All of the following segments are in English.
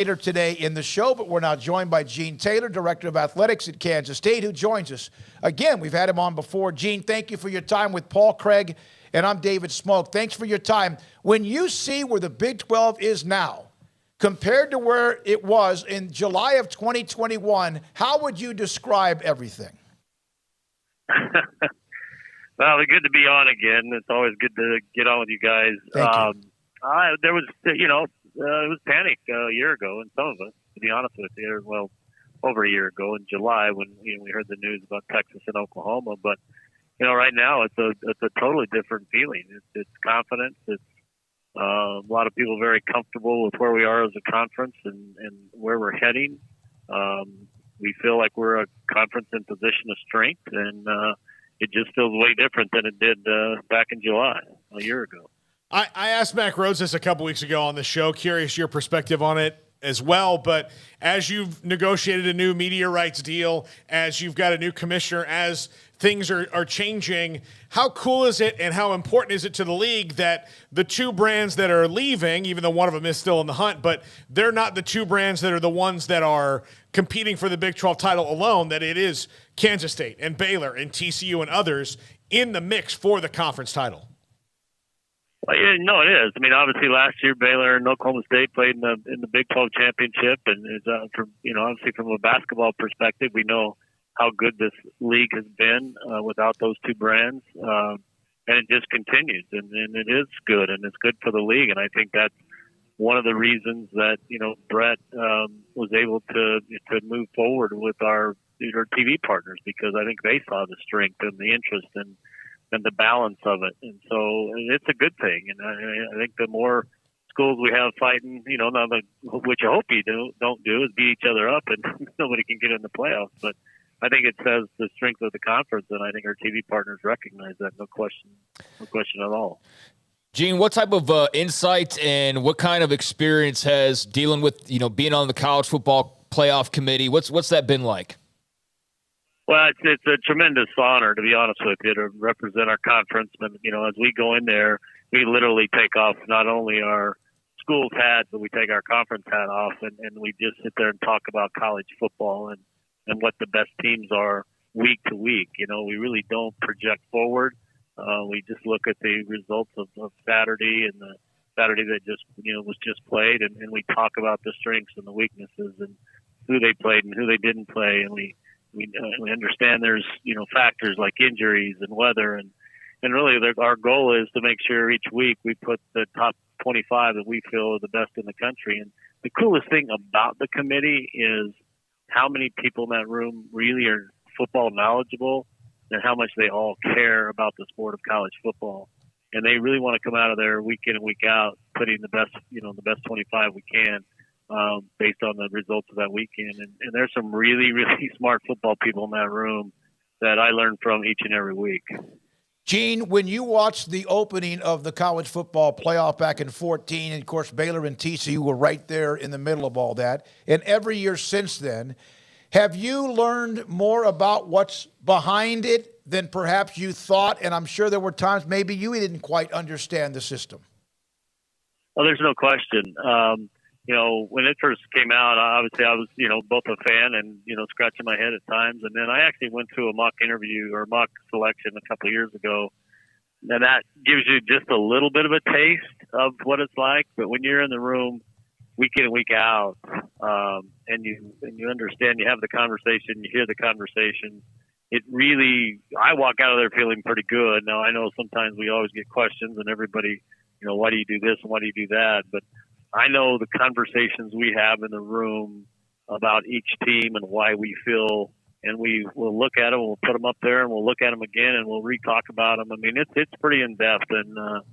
Later today in the show, but we're now joined by Gene Taylor, Director of Athletics at Kansas State, who joins us. Again, we've had him on before. Gene, thank you for your time with Paul Craig, and I'm David Smoak. Thanks for your time. When you see where the Big 12 is now, compared to where it was in July of 2021, how would you describe everything? Well, it's good to be on again. It's always good to get on with you guys. Thank you. There was, it was panic a year ago, and some of us, to be honest with you, well, over a year ago in July when we heard the news about Texas and Oklahoma. But right now it's a totally different feeling. It's confidence. It's a lot of people very comfortable with where we are as a conference and where we're heading. We feel like we're a conference in position of strength, and it just feels way different than it did back in July a year ago. I asked Mac Rhodes this a couple weeks ago on the show, curious your perspective on it as well, but as you've negotiated a new media rights deal, as you've got a new commissioner, as things are changing, how cool is it and how important is it to the league that the two brands that are leaving, even though one of them is still in the hunt, but they're not the two brands that are the ones that are competing for the Big 12 title alone, that it is Kansas State and Baylor and TCU and others in the mix for the conference title? Well, yeah, no, it is. I mean, obviously last year Baylor and Oklahoma State played in the Big 12 championship, and it's, obviously from a basketball perspective, we know how good this league has been without those two brands, and it just continues, and it is good, and it's good for the league, and I think that's one of the reasons that Brett was able to move forward with our TV partners, because I think they saw the strength and the interest and the balance of it. And so it's a good thing. And I think the more schools we have fighting, which I hope you don't do, is beat each other up and nobody can get in the playoffs. But I think it says the strength of the conference, and I think our TV partners recognize that. No question at all. Gene, what type of insight and what kind of experience has dealing with, being on the college football playoff committee? What's that been like? Well, it's a tremendous honor, to be honest with you, to represent our conference. And, as we go in there, we literally take off not only our school's hat, but we take our conference hat off, and we just sit there and talk about college football and what the best teams are week to week. We really don't project forward. We just look at the results of Saturday and the Saturday that was just played, and we talk about the strengths and the weaknesses and who they played and who they didn't play, and we understand there's factors like injuries and weather, and really our goal is to make sure each week we put the top 25 that we feel are the best in the country. And the coolest thing about the committee is how many people in that room really are football knowledgeable and how much they all care about the sport of college football. And they really want to come out of there week in and week out putting the best 25 we can. Based on the results of that weekend. And there's some really, really smart football people in that room that I learn from each and every week. Gene, when you watched the opening of the college football playoff back in 2014, and of course Baylor and TCU were right there in the middle of all that, and every year since then, have you learned more about what's behind it than perhaps you thought? And I'm sure there were times maybe you didn't quite understand the system. Well, there's no question. When it first came out, obviously I was, both a fan and, scratching my head at times. And then I actually went to a mock interview or mock selection a couple of years ago. And that gives you just a little bit of a taste of what it's like. But when you're in the room week in and week out, and you understand, you have the conversation, you hear the conversation, I walk out of there feeling pretty good. Now, I know sometimes we always get questions and everybody, why do you do this and why do you do that? But I know the conversations we have in the room about each team and why we feel, and we will look at them, we'll put them up there, and we'll look at them again, and we'll re-talk about them. I mean, it's pretty in-depth, and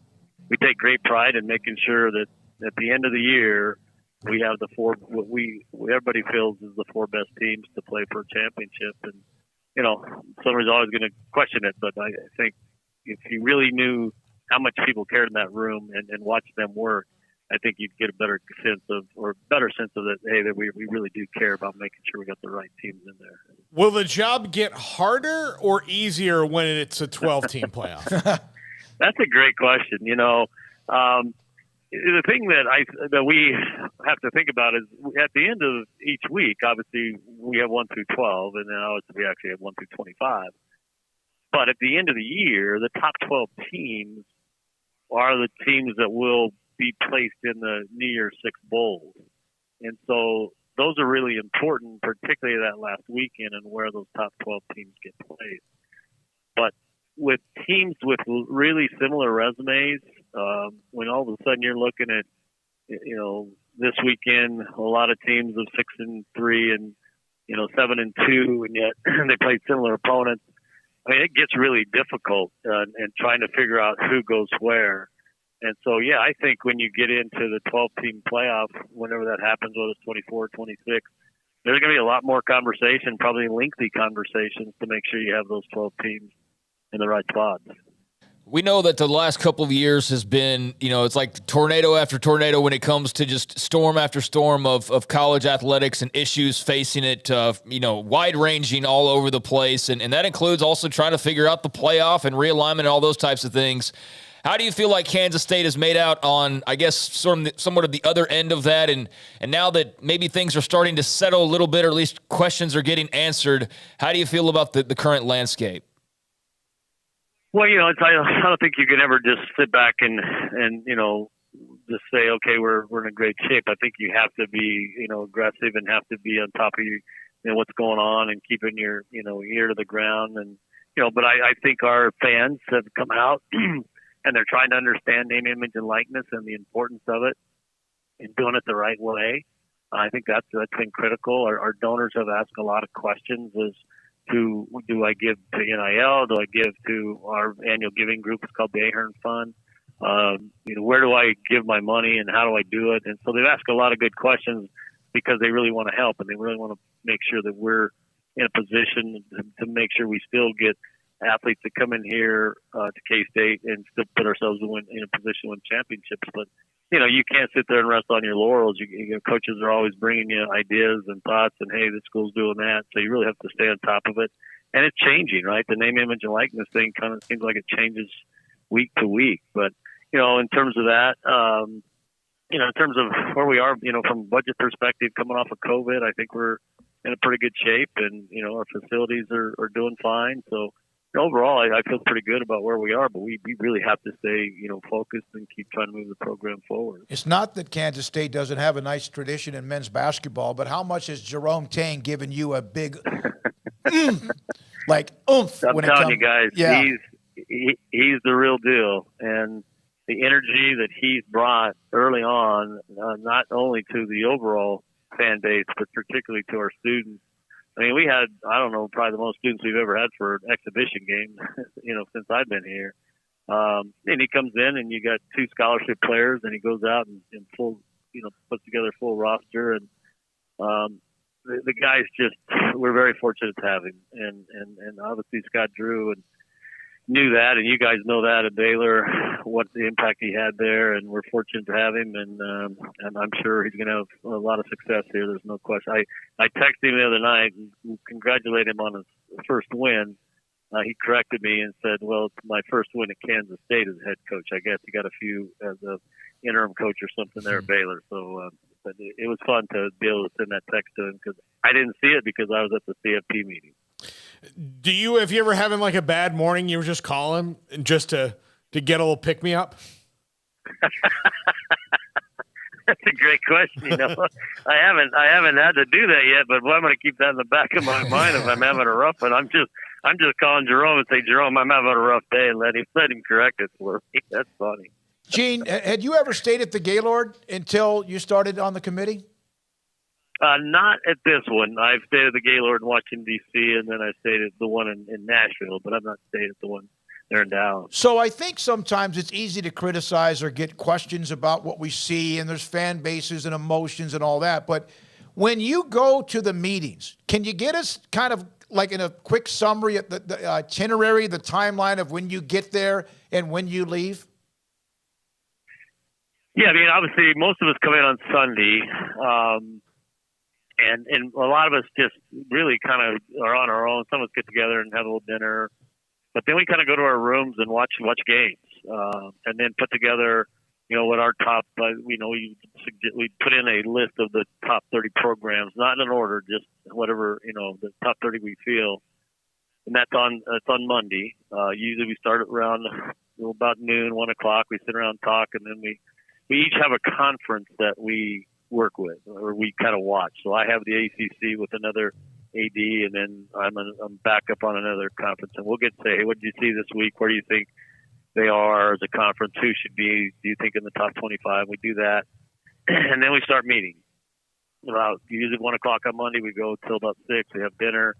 we take great pride in making sure that at the end of the year we have what everybody feels is the four best teams to play for a championship. And, somebody's always going to question it, but I think if you really knew how much people cared in that room and watched them work, I think you'd get a better sense of that, hey, that we really do care about making sure we got the right teams in there. Will the job get harder or easier when it's a 12-team playoff? That's a great question. the thing that we have to think about is at the end of each week, obviously we have 1 through 12, and then obviously we actually have 1 through 25. But at the end of the year, the top 12 teams are the teams that will be placed in the New Year's Six Bowls. And so those are really important, particularly that last weekend and where those top 12 teams get placed. But with teams with really similar resumes, when all of a sudden you're looking at, this weekend, a lot of teams of 6-3 and, 7-2, and yet they played similar opponents. I mean, it gets really difficult and trying to figure out who goes where. And so, yeah, I think when you get into the 12-team playoff, whenever that happens, whether it's 24, 26, there's going to be a lot more conversation, probably lengthy conversations to make sure you have those 12 teams in the right spots. We know that the last couple of years has been, it's like tornado after tornado when it comes to just storm after storm of college athletics and issues facing it, wide-ranging all over the place. And that includes also trying to figure out the playoff and realignment and all those types of things. How do you feel like Kansas State has made out on, I guess, somewhat of the other end of that? And now that maybe things are starting to settle a little bit, or at least questions are getting answered, how do you feel about the current landscape? Well, I don't think you can ever just sit back and just say, okay, we're in a great shape. I think you have to be, aggressive and have to be on top of what's going on and keeping your, ear to the ground. And, but I think our fans have come out and they're trying to understand name, image, and likeness and the importance of it and doing it the right way. I think that's been critical. Our donors have asked a lot of questions as to, do I give to NIL? Do I give to our annual giving group? It's called the Ahern Fund. Where do I give my money and how do I do it? And so they've asked a lot of good questions because they really want to help and they really want to make sure that we're in a position to make sure we still get athletes that come in here to K-State and still put ourselves in a position to win championships. But, you can't sit there and rest on your laurels. Coaches are always bringing you ideas and thoughts and, hey, this school's doing that. So you really have to stay on top of it. And it's changing, right? The name, image, and likeness thing kind of seems like it changes week to week. But, in terms of that, in terms of where we are, from a budget perspective, coming off of COVID, I think we're in a pretty good shape and, our facilities are doing fine. So, overall, I feel pretty good about where we are, but we really have to stay, focused and keep trying to move the program forward. It's not that Kansas State doesn't have a nice tradition in men's basketball, but how much has Jerome Tang given you a big oomph? I'm telling you guys, yeah. he's the real deal. And the energy that he's brought early on, not only to the overall fan base, but particularly to our students. I mean, we had, I don't know, probably the most students we've ever had for an exhibition game, since I've been here. And he comes in and you got 2 scholarship players and he goes out and full, puts together a full roster. And the guys we're very fortunate to have him. And obviously Scott Drew knew that, and you guys know that at Baylor, what the impact he had there, and we're fortunate to have him, and I'm sure he's going to have a lot of success here. There's no question. I texted him the other night and congratulated him on his first win. He corrected me and said, well, it's my first win at Kansas State as head coach. I guess he got a few as a interim coach or something there at Baylor. So but it was fun to be able to send that text to him because I didn't see it because I was at the CFP meeting. If you ever having like a bad morning, you were just calling just to get a little pick me up? That's a great question. I haven't had to do that yet, but I'm going to keep that in the back of my mind if I'm having a rough one. I'm just calling Jerome and say, Jerome, I'm having a rough day, and let him correct it for me. That's funny. Gene, had you ever stayed at the Gaylord until you started on the committee? Not at this one. I've stayed at the Gaylord in Washington, D.C., and then I stayed at the one in Nashville, but I've not stayed at the one there in Dallas. So I think sometimes it's easy to criticize or get questions about what we see, and there's fan bases and emotions and all that. But when you go to the meetings, can you get us kind of like in a quick summary at the itinerary, the timeline of when you get there and when you leave? Yeah, I mean, obviously most of us come in on Sunday. And a lot of us just really kind of are on our own. Some of us get together and have a little dinner. But then we kind of go to our rooms and watch games. And then put together what our top, we put in a list of the top 30 programs, not in order, just whatever, the top 30 we feel. And that's on Monday. Usually we start around about noon, 1 o'clock. We sit around and talk, and then we each have a conference that we work with or we kind of watch. So I have the ACC with another AD, and then I'm back up on another conference, and we'll get to say, hey, what did you see this week? Where do you think they are as a conference? Who should be, do you think, in the top 25? We do that, and then we start meeting. About usually 1 o'clock on Monday, we go till about 6. We have dinner,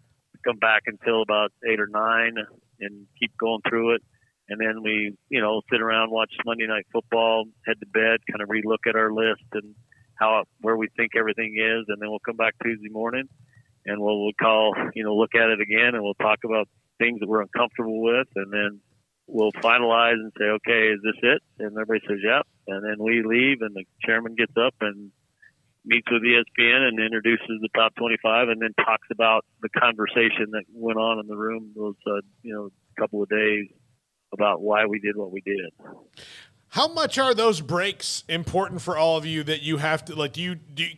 come back until about 8 or 9, and keep going through it. And then we, sit around, watch Monday Night Football, head to bed, kind of relook at our list and where we think everything is, and then we'll come back Tuesday morning, and we'll call, look at it again, and we'll talk about things that we're uncomfortable with, and then we'll finalize and say, okay, is this it? And everybody says, yep. And then we leave, and the chairman gets up and meets with ESPN and introduces the top 25, and then talks about the conversation that went on in the room those, couple of days about why we did what we did. How much are those breaks important for all of you that you have to,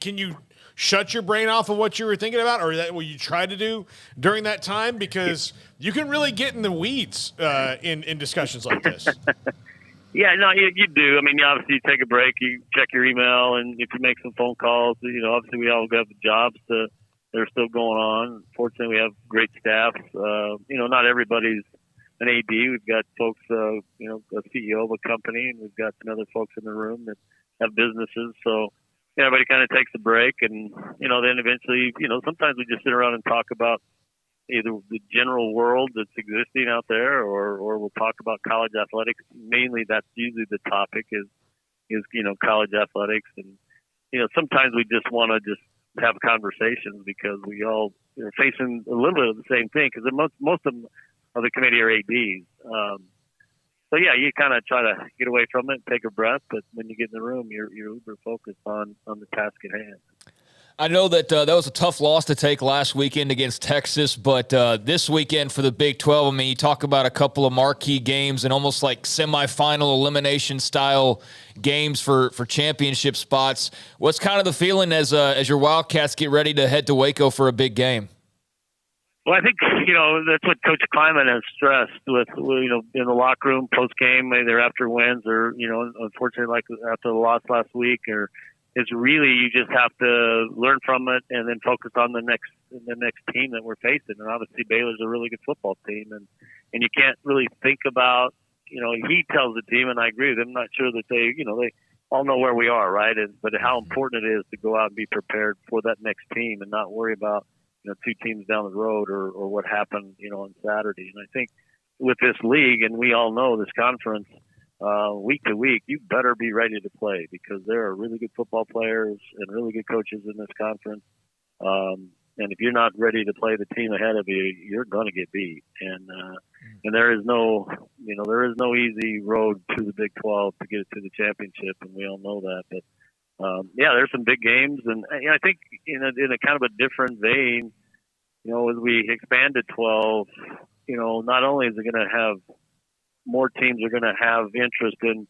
can you shut your brain off of what you were thinking about, or that what you try to do during that time? Because you can really get in the weeds in discussions like this. Yeah, no, you do. I mean, obviously you take a break, you check your email, and if you make some phone calls, obviously we all have jobs that are still going on. Fortunately, we have great staff. Not everybody's an AD. We've got folks, a CEO of a company, and we've got some other folks in the room that have businesses. So everybody kind of takes a break, and then eventually, sometimes we just sit around and talk about either the general world that's existing out there, or we'll talk about college athletics. Mainly, that's usually the topic is college athletics, and sometimes we just want to just have conversations because we all are facing a little bit of the same thing, because most of them of the committee are ADs. So yeah, you kind of try to get away from it and take a breath, but when you get in the room, you're uber focused on the task at hand. I know that that was a tough loss to take last weekend against Texas, but this weekend for the Big 12, I mean, you talk about a couple of marquee games and almost like semifinal elimination style games for championship spots. What's kind of the feeling as your Wildcats get ready to head to Waco for a big game? Well, I think, that's what Coach Kleiman has stressed with, in the locker room post-game, either after wins or, unfortunately, like after the loss last week, or it's really you just have to learn from it and then focus on the next team that we're facing. And obviously Baylor's a really good football team, and you can't really think about, he tells the team, and I agree with him, I'm not sure that they all know where we are, right? But how important it is to go out and be prepared for that next team and not worry about, two teams down the road or what happened, on Saturday. And I think with this league, and we all know this conference, week to week, you better be ready to play, because there are really good football players and really good coaches in this conference. And if you're not ready to play the team ahead of you, you're going to get beat. And there is no easy road to the Big 12 to get to the championship, and we all know that. But there's some big games, and I think in a kind of a different vein, as we expand to 12, not only is it going to have more teams are going to have interest in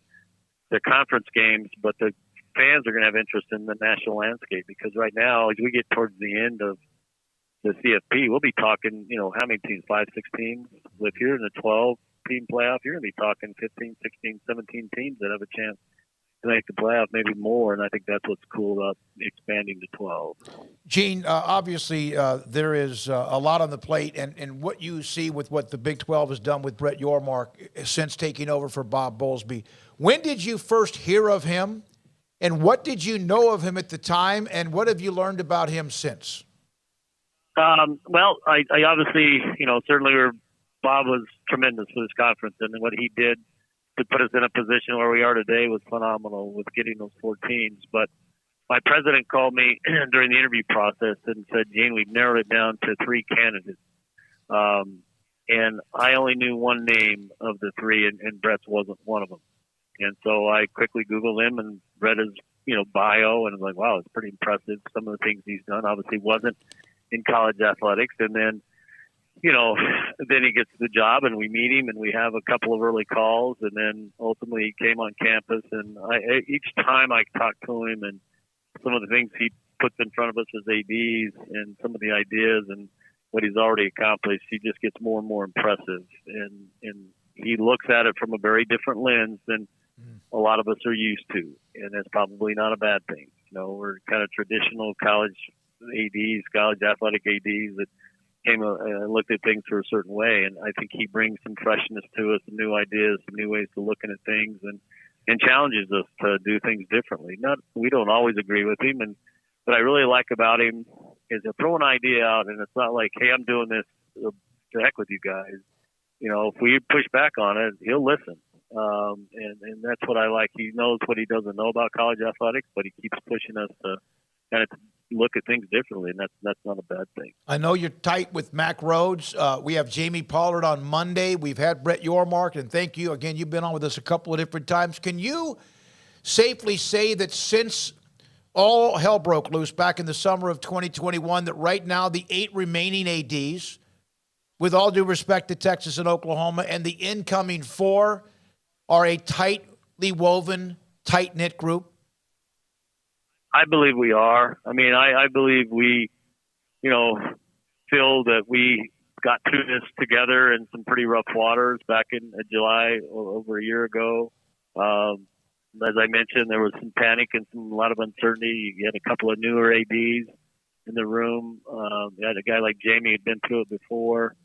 the conference games, but the fans are going to have interest in the national landscape, because right now, as we get towards the end of the CFP, we'll be talking, how many teams, 5, 6 teams? If you're in the 12-team playoff, you're going to be talking 15, 16, 17 teams that have a chance to make the playoff, maybe more, and I think that's what's cool about expanding to 12. Gene, obviously there is a lot on the plate, and what you see with what the Big 12 has done with Brett Yormark since taking over for Bob Bowlesby. When did you first hear of him, and what did you know of him at the time, and what have you learned about him since? Well, I obviously, certainly Bob was tremendous for this conference, and what he did to put us in a position where we are today was phenomenal with getting those 4 teams. But my president called me during the interview process and said, Gene, we've narrowed it down to 3 candidates. And I only knew one name of the 3, and Brett's wasn't one of them. And so I quickly Googled him and read his, bio, and I was like, wow, it's pretty impressive. Some of the things he's done obviously wasn't in college athletics. And then then he gets the job and we meet him and we have a couple of early calls, and then ultimately he came on campus. And each time I talk to him and some of the things he puts in front of us as ADs and some of the ideas and what he's already accomplished, he just gets more and more impressive. And he looks at it from a very different lens than a lot of us are used to. And that's probably not a bad thing. We're kind of traditional college ADs, college athletic ADs that came and looked at things for a certain way. And I think he brings some freshness to us, some new ideas, some new ways to looking at things, and challenges us to do things differently. We don't always agree with him. And what I really like about him is he'll throw an idea out, and it's not like, hey, I'm doing this to heck with you guys. If we push back on it, he'll listen. And that's what I like. He knows what he doesn't know about college athletics, but he keeps pushing us to kind of look at things differently, and that's not a bad thing. I know you're tight with Mac Rhodes. We have Jamie Pollard on Monday. We've had Brett Yormark, and thank you. Again, you've been on with us a couple of different times. Can you safely say that since all hell broke loose back in the summer of 2021, that right now the 8 remaining ADs, with all due respect to Texas and Oklahoma, and the incoming 4 are a tightly woven, tight-knit group? I believe we are. I mean, I believe we, feel that we got through this together in some pretty rough waters back in July over a year ago. As I mentioned, there was some panic and a lot of uncertainty. You had a couple of newer ADs in the room. You had a guy like Jamie who'd been through it before.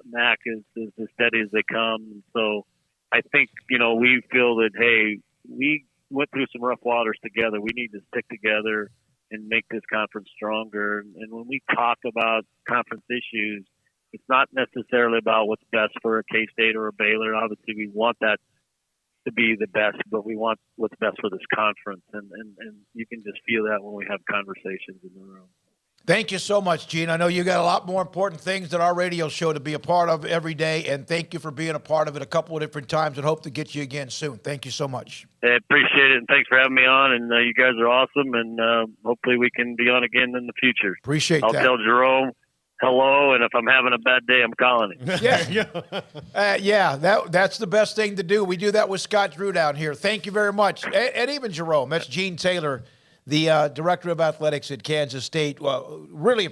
Mac is as steady as they come. So I think, we feel that, hey, we went through some rough waters together. We need to stick together and make this conference stronger. And when we talk about conference issues, it's not necessarily about what's best for a K-State or a Baylor. Obviously, we want that to be the best, but we want what's best for this conference. And you can just feel that when we have conversations in the room. Thank you so much, Gene. I know you got a lot more important things than our radio show to be a part of every day, and thank you for being a part of it a couple of different times, and hope to get you again soon. Thank you so much. I appreciate it, and thanks for having me on, and you guys are awesome, and hopefully we can be on again in the future. Appreciate I'll that. tell Jerome hello, and if I'm having a bad day, I'm calling him. That's the best thing to do. We do that with Scott Drew down here. Thank you very much. And even Jerome. That's Gene Taylor, the director of athletics at Kansas State. Really